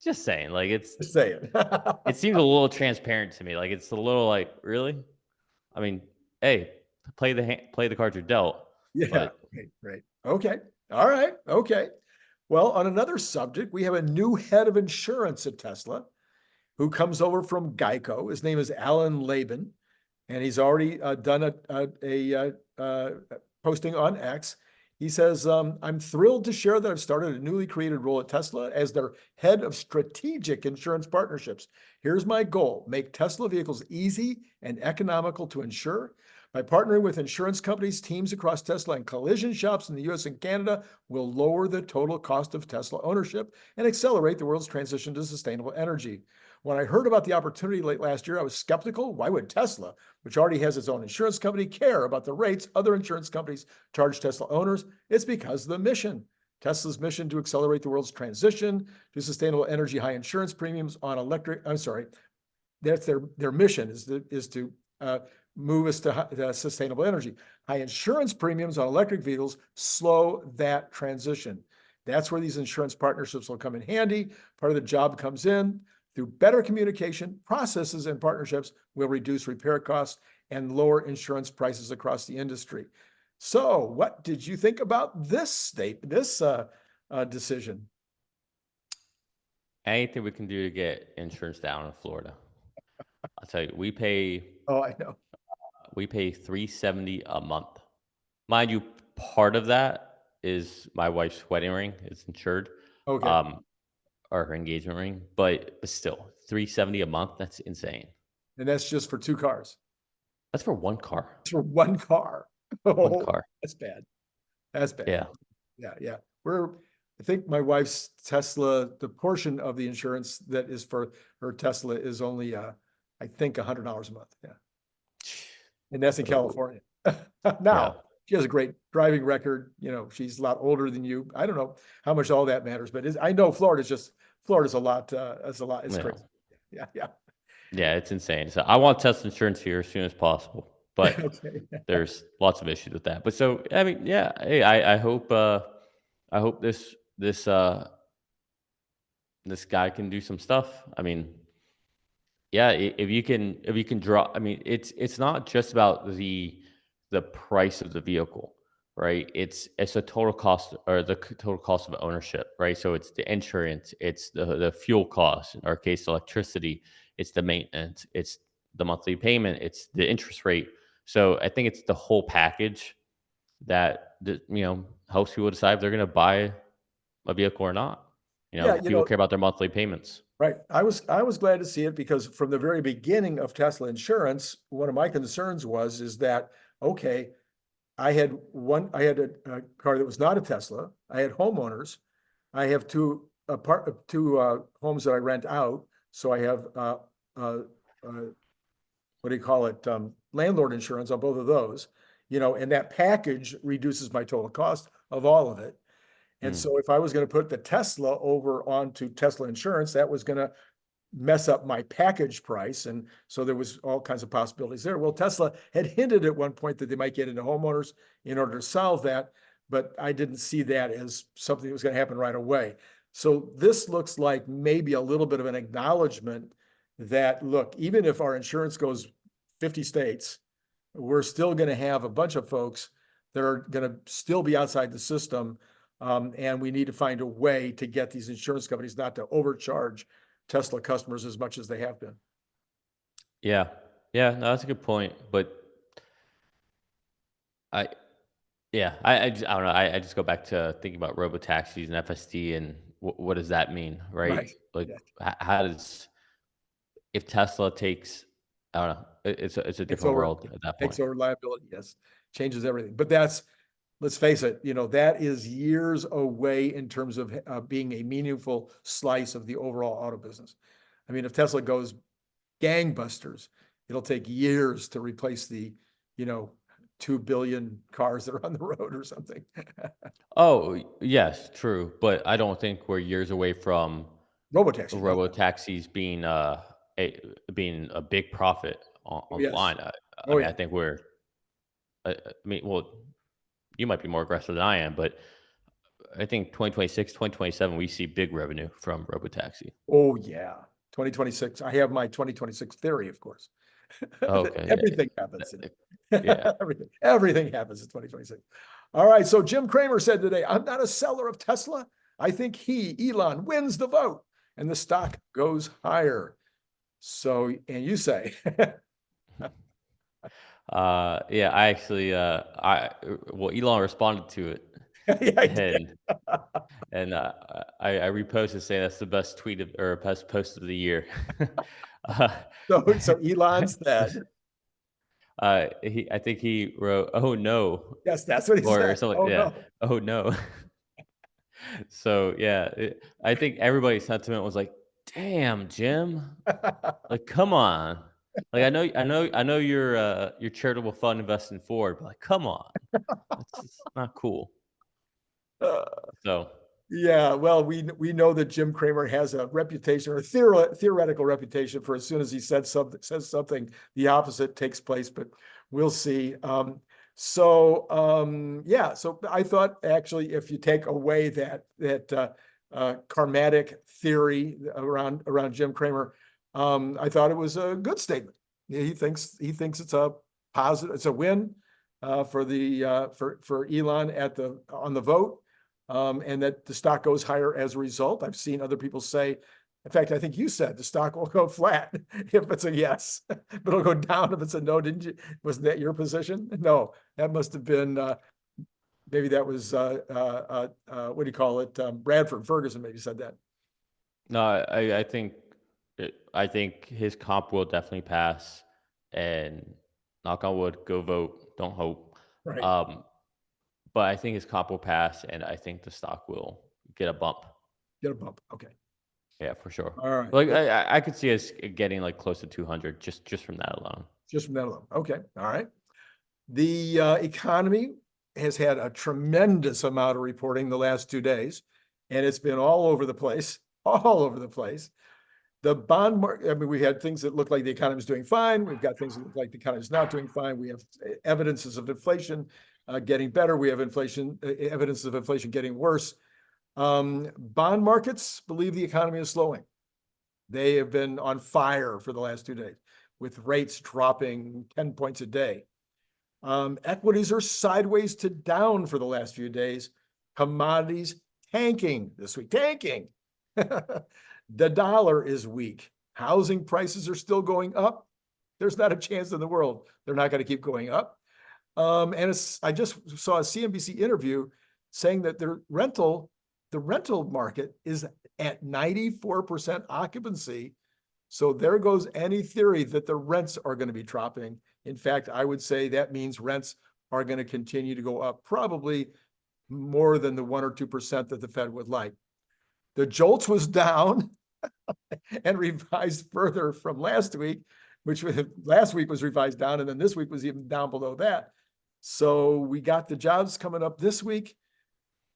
just saying, like, Just saying. it seems a little transparent to me. Like, it's a little like, really? I mean, hey, play the cards you're dealt. Yeah, But right, right. Okay. All right. Okay. Well, on another subject, we have a new head of insurance at Tesla who comes over from Geico. His name is Alan Layman, and he's already done a posting on X. He says, I'm thrilled to share that I've started a newly created role at Tesla as their head of strategic insurance partnerships. Here's my goal: make Tesla vehicles easy and economical to insure. By partnering with insurance companies, teams across Tesla and collision shops in the US and Canada will lower the total cost of Tesla ownership and accelerate the world's transition to sustainable energy. When I heard about the opportunity late last year, I was skeptical. Why would Tesla, which already has its own insurance company, care about the rates other insurance companies charge Tesla owners? It's because of the mission. Tesla's mission to accelerate the world's transition to sustainable energy, high insurance premiums on electric. I'm sorry, that's their mission is to move us to sustainable energy. High insurance premiums on electric vehicles slow that transition. That's where these insurance partnerships will come in handy. Part of the job comes in through better communication, processes, and partnerships will reduce repair costs and lower insurance prices across the industry. So, what did you think about this decision? anything we can do to get insurance down in Florida. I'll tell you, Oh, I know. we pay 370 a month. Mind you, part of that is my wife's wedding ring. It's insured, Okay, um, or her engagement ring, but still, 370 a month. That's insane. and that's just for two cars. That's for one car. For one car. One Oh, car. that's bad. That's bad. Yeah. Yeah, yeah. I think my wife's Tesla, the portion of the insurance that is for her Tesla is only, I think $100 a month. Yeah. And that's in Oh, California. yeah. Now, she has a great driving record. She's a lot older than you. I don't know how much all that matters, but I know Florida's a lot, it's Yeah. crazy. Yeah, yeah. Yeah. It's insane. So I want Tesla insurance here as soon as possible, but Okay. there's lots of issues with that. But so, I mean, yeah. Hey, I hope this guy can do some stuff. I mean, yeah, if you can draw, I mean, it's not just about the price of the vehicle, right? It's a total cost, or the total cost of ownership, right? So it's the insurance, it's the fuel cost, in our case, electricity, it's the maintenance, it's the monthly payment, it's the interest rate. So I think it's the whole package that helps people decide if they're going to buy a vehicle or not. Yeah, People care about their monthly payments. right. I was glad to see it because from the very beginning of Tesla Insurance, one of my concerns is that, okay, I had a car that was not a Tesla. I had homeowners. I have two homes that I rent out. So I have uh, what do you call it, landlord insurance on both of those, and that package reduces my total cost of all of it. And Mm. so if I was going to put the Tesla over onto Tesla insurance, that was going to mess up my package price. And so there was all kinds of possibilities there. Well, Tesla had hinted at one point that they might get into homeowners in order to solve that, but I didn't see that as something that was going to happen right away. So this looks like maybe a little bit of an acknowledgement that, look, even if our insurance goes 50 states, we're still going to have a bunch of folks that are going to still be outside the system. And we need to find a way to get these insurance companies not to overcharge Tesla customers as much as they have been. Yeah. Yeah. No, that's a good point. But I, yeah, I don't know. I just go back to thinking about robo taxis and FSD and what does that mean, right? Right. Like, Yeah. how does, if Tesla takes, I don't know, it's a Takes different over, world at that takes point. over liability. Yes. Changes everything. But let's face it, that is years away in terms of being a meaningful slice of the overall auto business. I mean, if Tesla goes gangbusters, it'll take years to replace the, you know, 2 billion cars that are on the road or something. Oh, yes, true. But I don't think we're years away from Robotaxi. No, robo no. taxis a being a big profit Oh, on the yes. line. I Oh, mean, yeah. I think we're. I mean, well, you might be more aggressive than I am, but I think 2026, 2027, we see big revenue from robotaxi. Oh, yeah. 2026. I have my 2026 theory, of course. Okay, Everything happens yeah, yeah. everything happens in 2026. All right. So Jim Cramer said today, I'm not a seller of Tesla. I think Elon, wins the vote and the stock goes higher. So, and you say, Yeah, I actually, well, Elon responded to it, yeah, I did. and I reposted saying that's the best tweet or best post of the year. uh, So Elon said, I think he wrote, "Oh no," yes, that's what he or said. something. Oh, Yeah, no. "Oh no." So yeah, I think everybody's sentiment was like, "Damn, Jim, like come on." Like I know your charitable fund investing forward, but like come on, that's just not cool. So Yeah, well, we know that Jim Cramer has a reputation or a theoretical reputation for as soon as he says something, the opposite takes place, but we'll see. Yeah, so I thought actually if you take away that karmatic theory around Jim Cramer, I thought it was a good statement. Yeah, he thinks it's a positive, it's a win for Elon on the vote. And that the stock goes higher as a result. I've seen other people say, in fact, I think you said the stock will go flat if it's a yes, but it'll go down if it's a no. Didn't you? Wasn't that your position? No, that must have been maybe that was what do you call it? Bradford, Ferguson maybe said that. no, I think I think his comp will definitely pass, and knock on wood, go vote, don't hope. Right. Um, but I think his comp will pass, and I think the stock will get a bump. Get a bump. Okay. Yeah, for sure. All right. Like Well, I could see us getting like close to 200 just from that alone. just from that alone. Okay. All right. The economy has had a tremendous amount of reporting the last 2 days, and it's been all over the place, all over the place. The bond market, I mean, we had things that look like the economy is doing fine. We've got things that look like the economy is not doing fine. We have evidences of inflation getting better. We have evidence of inflation getting worse. Bond markets believe the economy is slowing. They have been on fire for the last 2 days with rates dropping 10 points a day. Equities are sideways to down for the last few days. Commodities tanking this week, tanking. The dollar is weak. Housing prices are still going up. There's not a chance in the world they're not going to keep going up. I just saw a CNBC interview saying that the rental market is at 94% occupancy. So there goes any theory that the rents are going to be dropping. In fact, I would say that means rents are going to continue to go up, probably more than the 1 or 2% that the Fed would like. The JOLTS was down and revised further from last week. which last week was revised down, and then this week was even down below that. So we got the jobs coming up this week.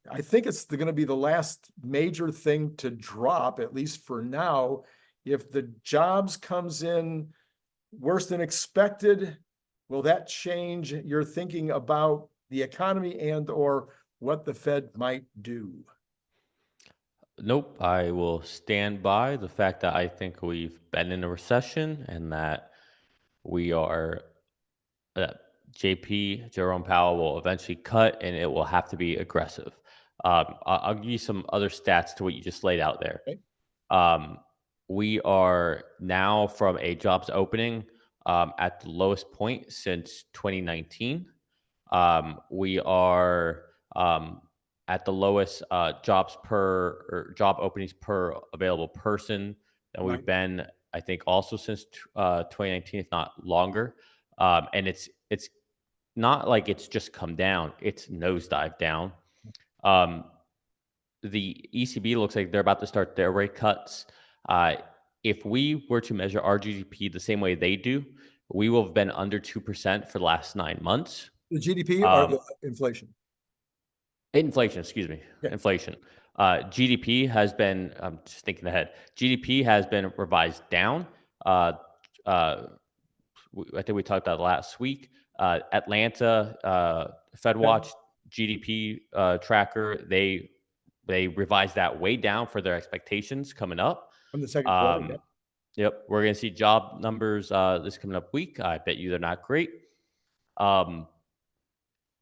I think it's going to be the last major thing to drop, at least for now. If the jobs comes in worse than expected, will that change your thinking about the economy and or what the Fed might do? Nope. I will stand by the fact that I think we've been in a recession and that we are that JP Jerome Powell will eventually cut, and it will have to be aggressive. I'll give you some other stats to what you just laid out there. Okay. Um, we are now from a jobs opening at the lowest point since 2019. We are at the lowest jobs per or job openings per available person that we've Right. been, I think, also since 2019, if not longer. And it's not like it's just come down; it's nosedive down. Um, the ECB looks like they're about to start their rate cuts. Uh, if we were to measure our GDP the same way they do, we will have been under 2% for the last 9 months. The GDP or Um, the inflation? Inflation, excuse me, Yeah. inflation. GDP has been, I'm just thinking ahead, GDP has been revised down. Uh, uh, I think we talked about last week. Atlanta, Okay. FedWatch GDP tracker, they revised that way down for their expectations coming up. From the second quarter. Um, Yep. yep, we're going to see job numbers this coming up week. I bet you they're not great. Um,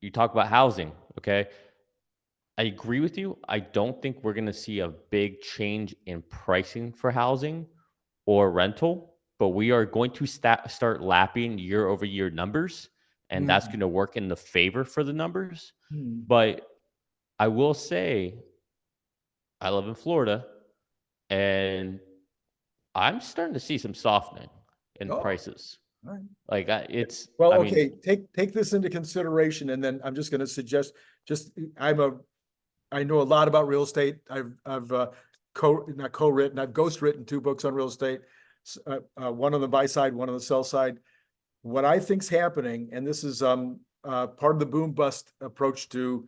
you talk about housing, okay? I agree with you. I don't think we're going to see a big change in pricing for housing or rental, but we are going to start lapping year over year numbers, and that's Mm. going to work in the favor for the numbers. Mm. But I will say, I live in Florida, and I'm starting to see some softening in Oh, all prices. right. Like Well, I mean, okay, take this into consideration, and then I'm just going to suggest. Just I know a lot about real estate. I've not co-written. I've ghost-written 2 books on real estate. One on the buy side, one on the sell side. What I think's happening, and this is part of the boom bust approach to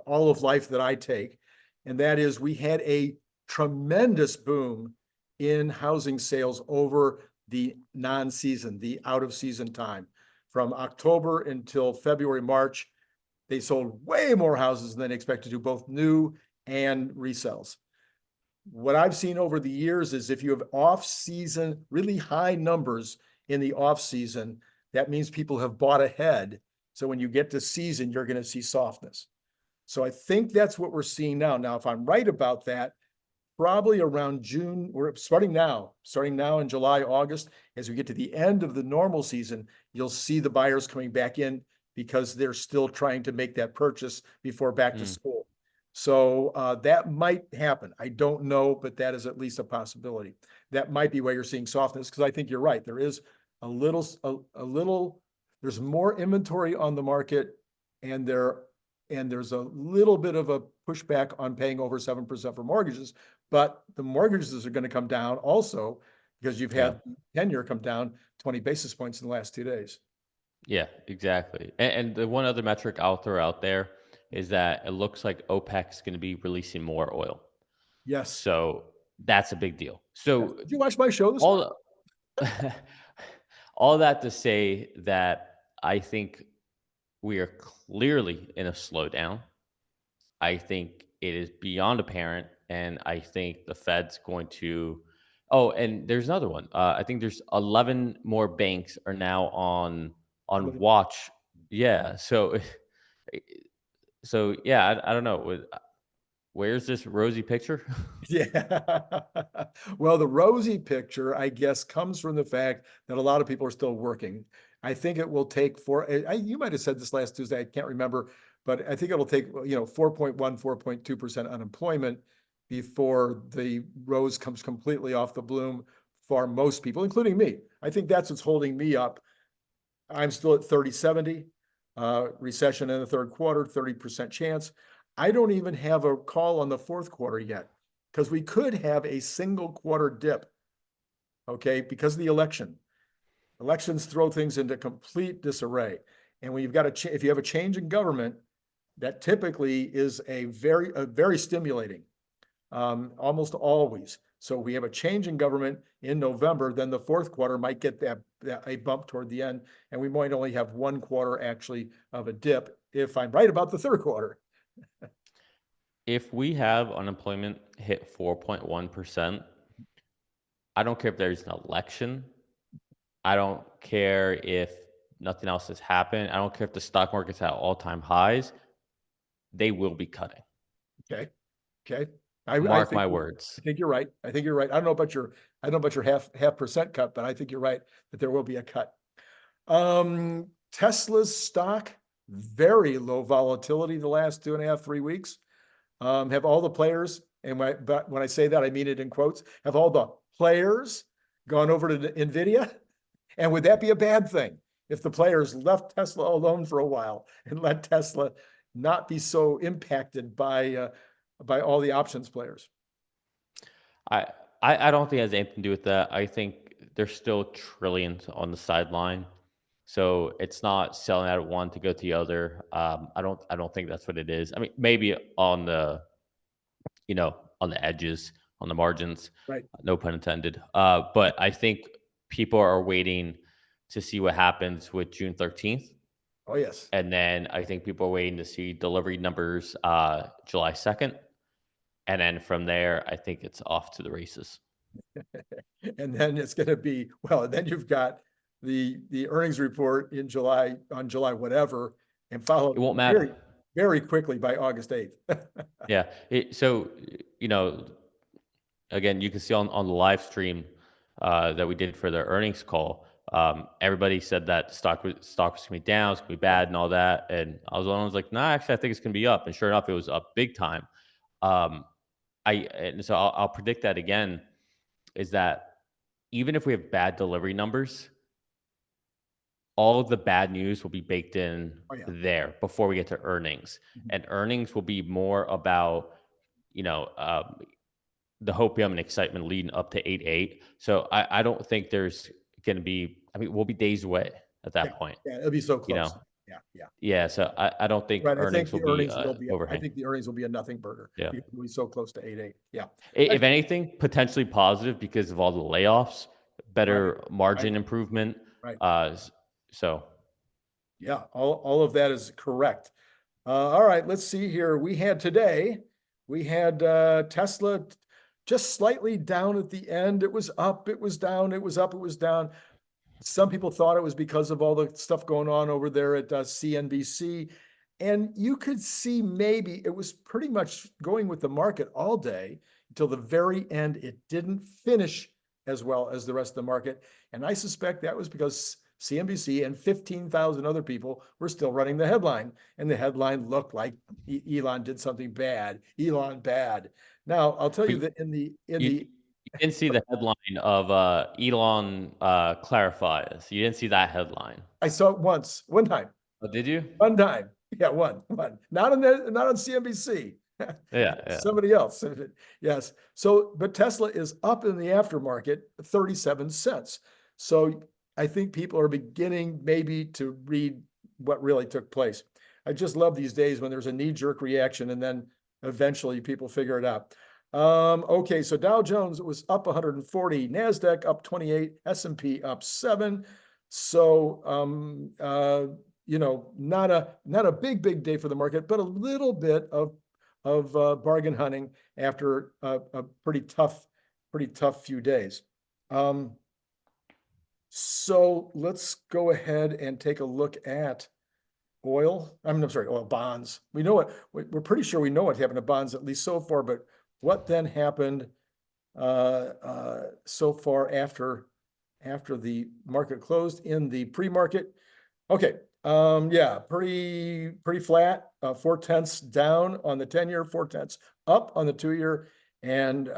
all of life that I take, and that is we had a tremendous boom in housing sales over the non-season, the out of season time. From October until February, March, they sold way more houses than they expected to, both new and resales. What I've seen over the years is if you have off-season, really high numbers in the off-season, that means people have bought ahead. So when you get to season, you're going to see softness. So I think that's what we're seeing now. Now, if I'm right about that, probably around June, we're starting now in July, August, as we get to the end of the normal season, you'll see the buyers coming back in because they're still trying to make that purchase before back to mm, school. So that might happen. I don't know, but that is at least a possibility. That might be why you're seeing softness, because I think you're right. There is a little, there's more inventory on the market, and there's a little bit of a pushback on paying over 7% for mortgages, but the mortgages are going to come down also because you've yeah. had 10-year come down 20 basis points in the last 2 days. Yeah, exactly. And the one other metric I'll throw out there is that it looks like OPEC's going to be releasing more oil. Yes. So that's a big deal. Yes. So Did you watch my show this morning? all all that to say that I think we are clearly in a slowdown. I think it is beyond apparent, and I think the Fed's going to. Oh, and there's another one. I think there's 11 more banks are now on watch. Yeah. So, yeah, I don't know. Where's this rosy picture? Yeah. Well, the rosy picture, I guess, comes from the fact that a lot of people are still working. I think it will take you might have said this last Tuesday, I can't remember, but I think it'll take, 4.1, 4.2% unemployment before the rose comes completely off the bloom for most people, including me. I think that's what's holding me up. I'm still at 30-70, recession in the third quarter, 30% chance. I don't even have a call on the fourth quarter yet because we could have a single quarter dip, okay, because of the election. Elections throw things into complete disarray. And when you've got if you have a change in government, that typically is a very stimulating, almost always. So we have a change in government in November, then the fourth quarter might get a bump toward the end, and we might only have one quarter actually of a dip if I'm right about the third quarter. If we have unemployment hit 4.1%, I don't care if there's an election. I don't care if nothing else has happened. I don't care if the stock market's at all-time highs. They will be cutting. Okay. Okay. I Mark think my words. I think you're right. I think you're right. I don't know about your half percent cut, but I think you're right that there will be a cut. Tesla's stock, very low volatility the last 2.5, 3 weeks. Have all the players, but when I say that, I mean it in quotes, have all the players gone over to NVIDIA? And would that be a bad thing if the players left Tesla alone for a while and let Tesla not be so impacted by all the options players? I, I don't think it has anything to do with that. I think there's still trillions on the sideline. So it's not selling out of one to go to the other. I don't think that's what it is. I mean, maybe on the, on the edges, on the margins, Right. no pun intended. But I think people are waiting to see what happens with June 13th. Oh, yes. And then I think people are waiting to see delivery numbers July 2nd. And then from there, I think it's off to the races. And then it's going to be, well, then you've got the earnings report in July, on July whatever, and It followed won't very, matter. very quickly by August 8th. Yeah. So, again, you can see on the live stream that we did for the earnings call. Everybody said that stock was gonna be down, it's gonna be bad, and all that. And I was like, nah, actually, I think it's gonna be up. And sure enough, it was up big time. Um, and so I'll predict that again. Is that even if we have bad delivery numbers, all of the bad news will be baked in Oh, yeah. there before we get to earnings, Mhm. and earnings will be more about you know the hopium and excitement leading up to 8-8. So I don't think there's going to be, I mean, we'll be days away at Yeah. that point, Yeah. It'll be so you close. know? Yeah. Yeah. Yeah. So I don't think Right. earnings will be I overhang. think the earnings will be a nothing burger Yeah. because we'll be so close to 8-8. Yeah. If anything, potentially positive because of all the layoffs, Right. better Right. margin improvement. Right. So Yeah. All of that is correct. All right, let's see here. We had Tesla just slightly down at the end. It was up, it was down, it was up, it was down. Some people thought it was because of all the stuff going on over there at CNBC. And you could see maybe it was pretty much going with the market all day until the very end. It didn't finish as well as the rest of the market. And I suspect that was because CNBC and 15,000 other people were still running the headline. And the headline looked like Elon did something bad. Elon bad. Now, I'll tell but you that in you, the you didn't see the headline of Elon clarifies. You didn't see that headline. I saw it one time. Oh, did you? One time. Yeah, one. Not on CNBC. Yeah. Yeah. Somebody else. Yes. So, but Tesla is up in the aftermarket 37 cents. So I think people are beginning maybe to read what really took place. I just love these days when there's a knee-jerk reaction and then eventually people figure it out. Okay, so Dow Jones was up 140, NASDAQ up 28, S&P up 7. So not a big day for the market, but a little bit of bargain hunting after a pretty tough few days. So let's go ahead and take a look at oil. I'm sorry, oil bonds. We're pretty sure we know what happened to bonds, at least so far, but what then happened so far after the market closed in the pre-market? Okay. Yeah, pretty flat, 0.4 down on the 10-year, 0.4 up on the 2-year, and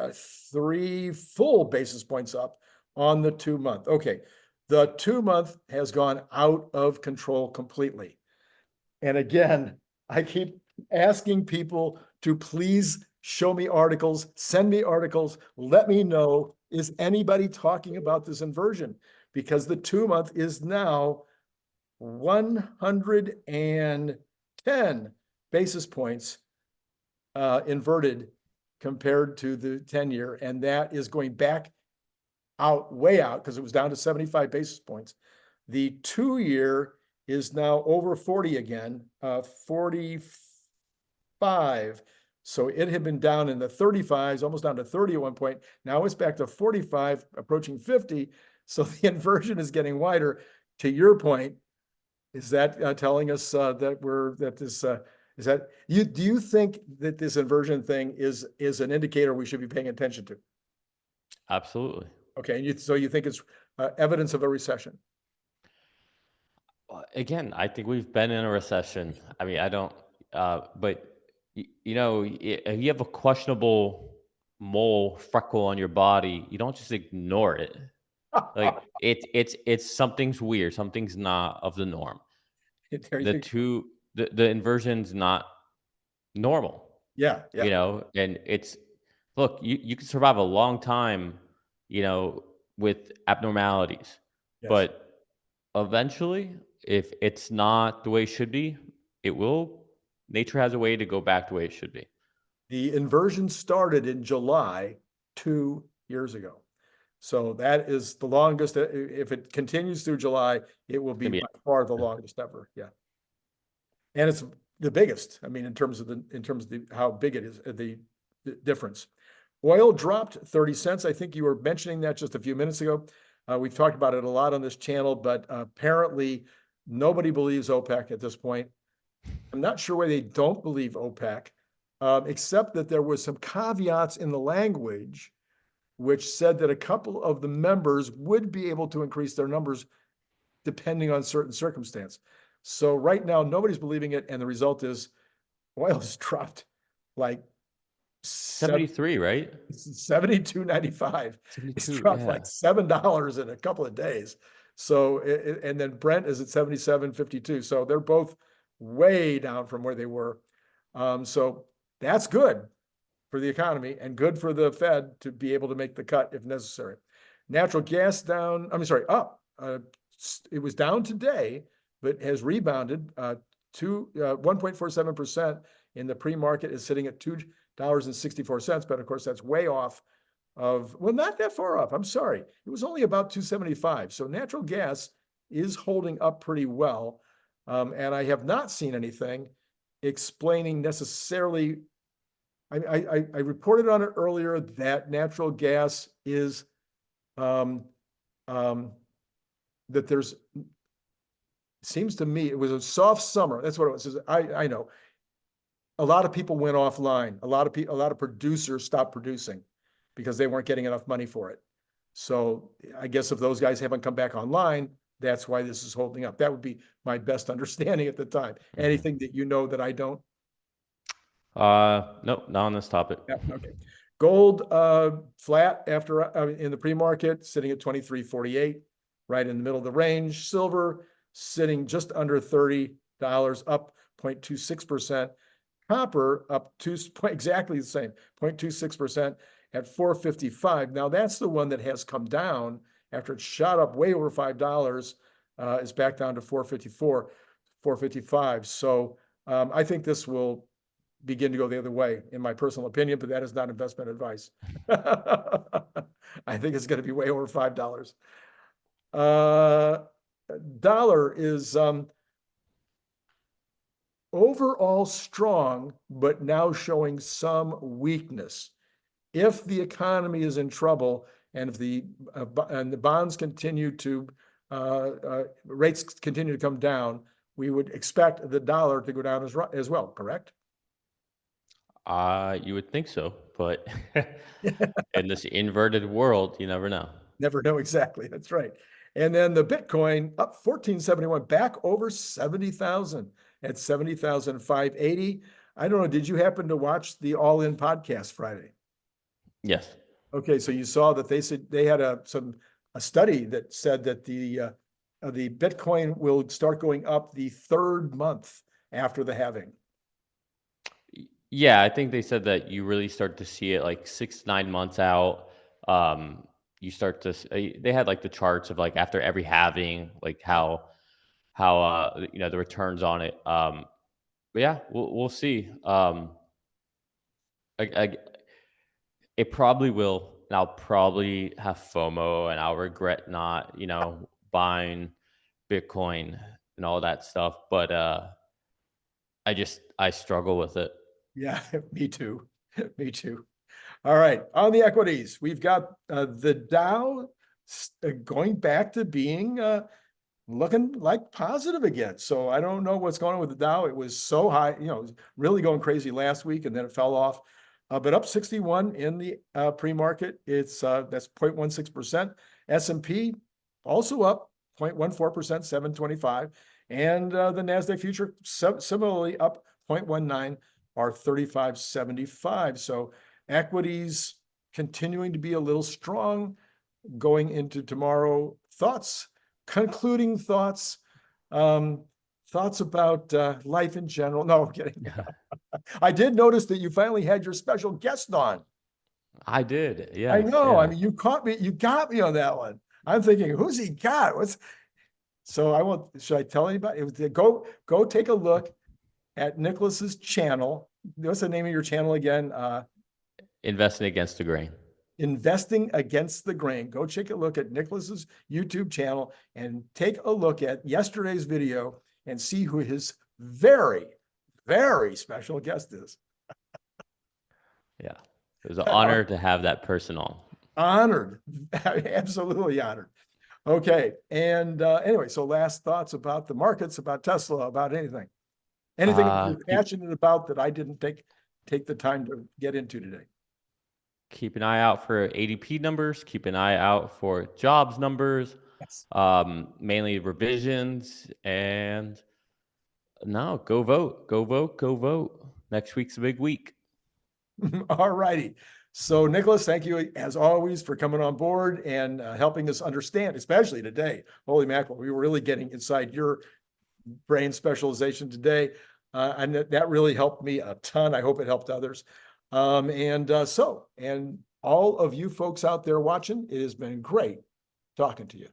3 full basis points up on the 2-month. Okay. The 2-month has gone out of control completely. And again, I keep asking people to please show me articles, send me articles, let me know, is anybody talking about this inversion? because the 2-month is now 110 basis points inverted compared to the 10-year, and that is going back out, way out, because it was down to 75 basis points. The 2-year is now over 40 again, 45. So it had been down in the 35s, almost down to 30 at one point. Now it's back to 45, approaching 50. So the inversion is getting wider. To your point, is that telling us do you think that this inversion thing is an indicator we should be paying attention to? Absolutely. Okay, so you think it's evidence of a recession? Again, I think we've been in a recession. I mean, I don't, but you know, if you have a questionable mole freckle on your body, you don't just ignore it. Like it's something's weird. Something's not of the norm. There The you go. two, the inversion's not normal, Yeah, you yeah, know, and it's, look, you can survive a long time, you know, with abnormalities, yes. but eventually, if it's not the way it should be, it will. Nature has a way to go back the way it should be. It's The inversion started in July 2 years ago. So that is the longest. If it continues through July, it will be gonna be. by far the longest ever. Yeah. And it's the biggest. I mean, in terms of how big it is, the difference. Oil dropped 30 cents. I think you were mentioning that just a few minutes ago. We've talked about it a lot on this channel, but apparently nobody believes OPEC at this point. I'm not sure why they don't believe OPEC, except that there was some caveats in the language which said that a couple of the members would be able to increase their numbers depending on certain circumstance. So right now, nobody's believing it, and the result is oil has dropped like 73, right? 72.95. It's 72, dropped like yeah. $7 in a couple of days. So, and then Brent is at 77.52. So they're both way down from where they were. So that's good for the economy and good for the Fed to be able to make the cut if necessary. Natural gas down, up. It was down today, but has rebounded to 1.47% in the pre-market, is sitting at $2.64. But of course, that's way off of, well, not that far off. I'm sorry. It was only about 275. So natural gas is holding up pretty well. And I have not seen anything explaining necessarily. I reported on it earlier that natural gas is that there's, seems to me it was a soft summer. That's what it was. I know a lot of people went offline. A lot of producers stopped producing because they weren't getting enough money for it. So I guess if those guys haven't come back online, that's why this is holding up. That would be my best understanding at the time. Anything that you know that I don't? Nope, not on this topic. Yeah, okay. Gold flat after in the pre-market, sitting at 23.48, right in the middle of the range. Silver sitting just under $30, up 0.26%. Copper up exactly the same, 0.26% at 455. Now that's the one that has come down after it shot up way over $5, is back down to 454, 455. So I think this will begin to go the other way, in my personal opinion, but that is not investment advice. I think it's going to be way over $5. Dollar is overall strong, but now showing some weakness. If the economy is in trouble and if the bonds continue to rates continue to come down, we would expect the dollar to go down as well, correct? You would think so, but in this inverted world, you never know. Never know exactly. That's right. And then the Bitcoin up 1471, back over 70,000 at 70,580. I don't know. Did you happen to watch the All In podcast Friday? Yes. Okay, so you saw that they said they had a study that said that the Bitcoin will start going up the third month after the halving. Yeah, I think they said that you really start to see it like 6 to 9 months out. you start to they had like the charts of like after every halving, like how the returns on it. But yeah, we'll see. I it probably will. And I'll probably have FOMO and I'll regret not, buying Bitcoin and all that stuff. But I struggle with it. Yeah, me too. Me too. All right, on the equities, we've got the Dow going back to being looking like positive again. So I don't know what's going on with the Dow. It was so high, really going crazy last week, and then it fell off. But up 61 in the pre-market. It's that's 0.16%. S&P also up 0.14%, 725. And the NASDAQ future similarly up 0.19 or 35.75. So equities continuing to be a little strong going into tomorrow. Concluding thoughts, thoughts about life in general. No, I'm kidding. I did notice that you finally had your special guest on. I did. I Yes. know. I Yeah. mean, you got me on that one. I'm thinking, who's he got? So I won't, should I tell anybody? Go take a look at Nicholas's channel. What's the name of your channel again? Investing against the grain. Investing Against the Grain. Go take a look at Nicholas's YouTube channel and take a look at yesterday's video and see who his very, very special guest is. Yeah. It was an honor to have that person on. Honored, absolutely honored. Okay, and anyway, so last thoughts about the markets, about Tesla, about anything that you're passionate about that I didn't take the time to get into today. Keep an eye out for ADP numbers. Keep an eye out for jobs numbers. Yes. Mainly revisions. And no, go vote. Go vote. Go vote. Next week's a big week. All righty. So, Nicholas, thank you as always for coming on board and helping us understand, especially today. Holy mackerel, we were really getting inside your brain specialization today. And that really helped me a ton. I hope it helped others. And all of you folks out there watching, it has been great talking to you.